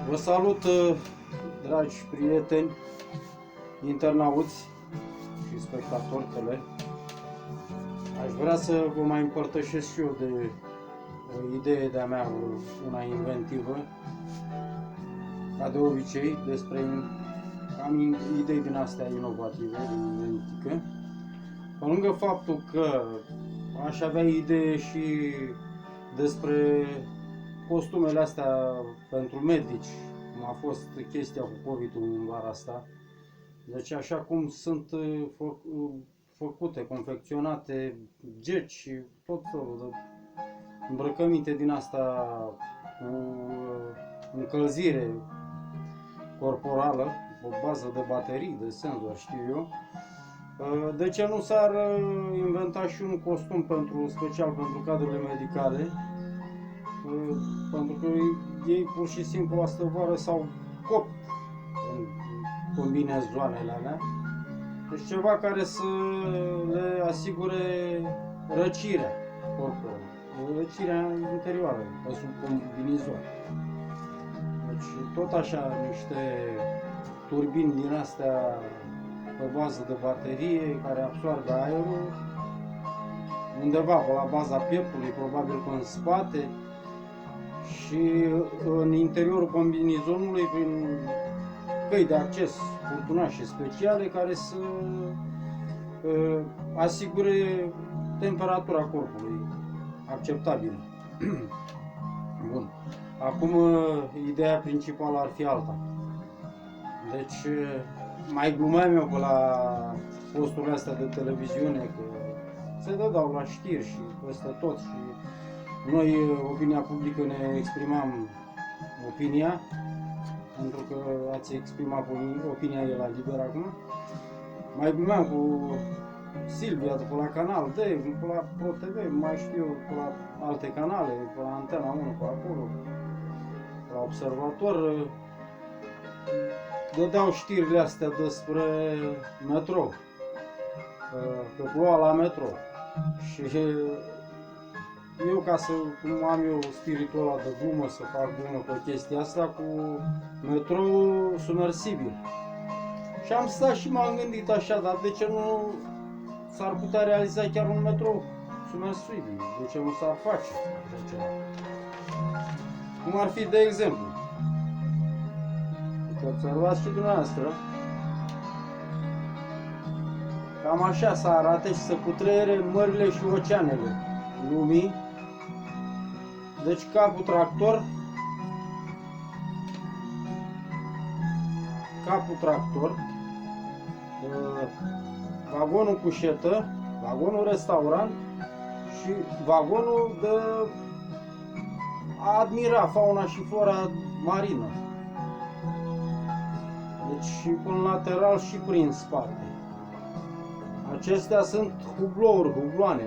Vă salut, dragi prieteni, internauți și spectatori tele. Aș vrea să vă mai împărtășesc și eu de o idee de-a mea, una inventivă, ca de obicei, am idei din astea inovative, din inventică. Pe lângă faptul că aș avea idee și despre costumele astea pentru medici, cum a fost chestia cu COVID-ul în vara asta. Deci așa cum sunt făcute, confecționate geci și tot felul de îmbrăcăminte din asta cu încălzire corporală, o bază de baterii, de senzori, știu eu. De ce nu s-ar inventa și un costum special pentru cadrele medicale? Pentru că ei pur și simplu astă vară s-au copt în combinezoanele alea. Deci ceva care să le asigure răcirea corporului, răcirea interioară, pe sub combinezon. Deci tot așa niște turbini din astea pe bază de baterie care absorbe aerul undeva pe la baza pieptului, probabil că în spate, și în interiorul combinezonului prin căi de acces furtunașe speciale care să asigure temperatura corpului acceptabilă. Bun. Acum ideea principală ar fi alta. Deci mai glumeam eu pe la posturile astea de televiziune că se dădeau la știri și peste tot și noi, opinia publică, ne exprimam opinia, pentru că ați exprimat opinia e la liber acum. Mai glumeam cu Silvia de pe la Canal D, pe la Pro TV, mai știu eu, pe la alte canale, pe la Antena 1, pe acolo, pe la Observator. Dădeau știrile astea despre metrou, că ploua la metrou. Și eu, ca să, cum am eu spiritul ăla de glumă, să fac glumă pe chestia asta cu metrou submersibil. Și am stat și m-am gândit așa, dar de ce nu s-ar putea realiza chiar un metrou submersibil? De ce nu s-ar face așa ceva? Cum ar fi, de exemplu, că observați și dumneavoastră, cam așa să arate și să cutreiere mările și oceanele lumii. Deci capul tractor, vagonul cușetă, vagonul restaurant și vagonul de a admira fauna și flora marină. Deci și până lateral și prin spate. Acestea sunt hublouri, hubloane.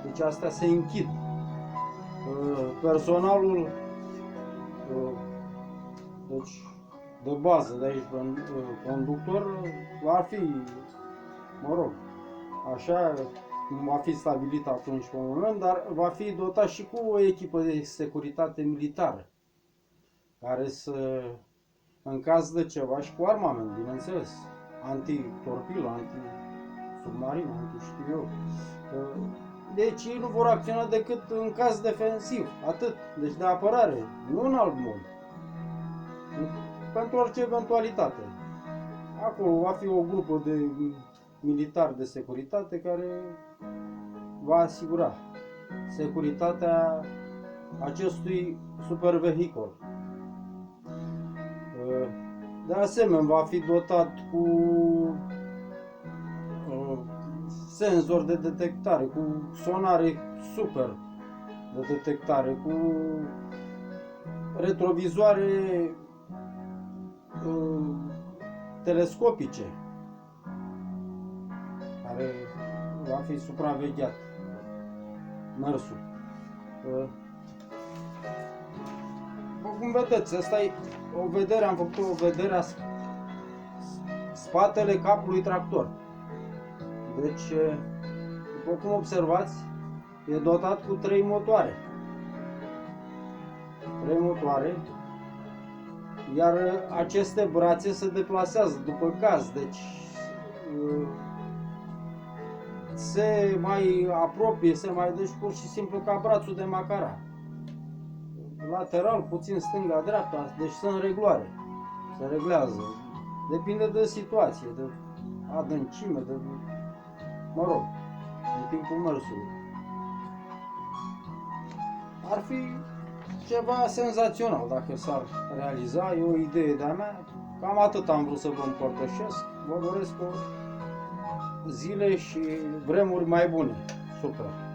Deci astea se închid. Personalul deci de bază de aici, conductor, va fi, mă rog, așa cum va fi stabilit atunci pe un moment, dar va fi dotat și cu o echipă de securitate militară, care să, în caz de ceva, și cu armament, bineînțeles, anti-torpilă, anti-submarină, anti-știu eu. Deci ei nu vor acționa decât în caz defensiv, atât, deci de apărare, nu în alt mod. Pentru orice eventualitate. Acolo va fi o grupă de militari de securitate care va asigura securitatea acestui supervehicul. De asemenea, va fi dotat cu senzori de detectare, cu sonare super de detectare, cu retrovizoare telescopice, care va fi supravegheat mersul. Cum vedeți, asta e o vedere, am făcut o vedere a spatele capului tractor. Deci, după cum observați, e dotat cu 3 motoare. 3 motoare Iar aceste brațe se deplasează după caz, deci se mai apropie, se mai deci pur și simplu ca brațul de macara. Lateral, puțin stânga-dreapta, deci sunt în regloare. Se reglează. Depinde de situație, de adâncime, de, mă rog, în timpul mersului. Ar fi ceva senzațional dacă s-ar realiza, e o idee de-a mea. Cam atât am vrut să vă împărtășesc. Vă doresc o zile și vremuri mai bune. Super!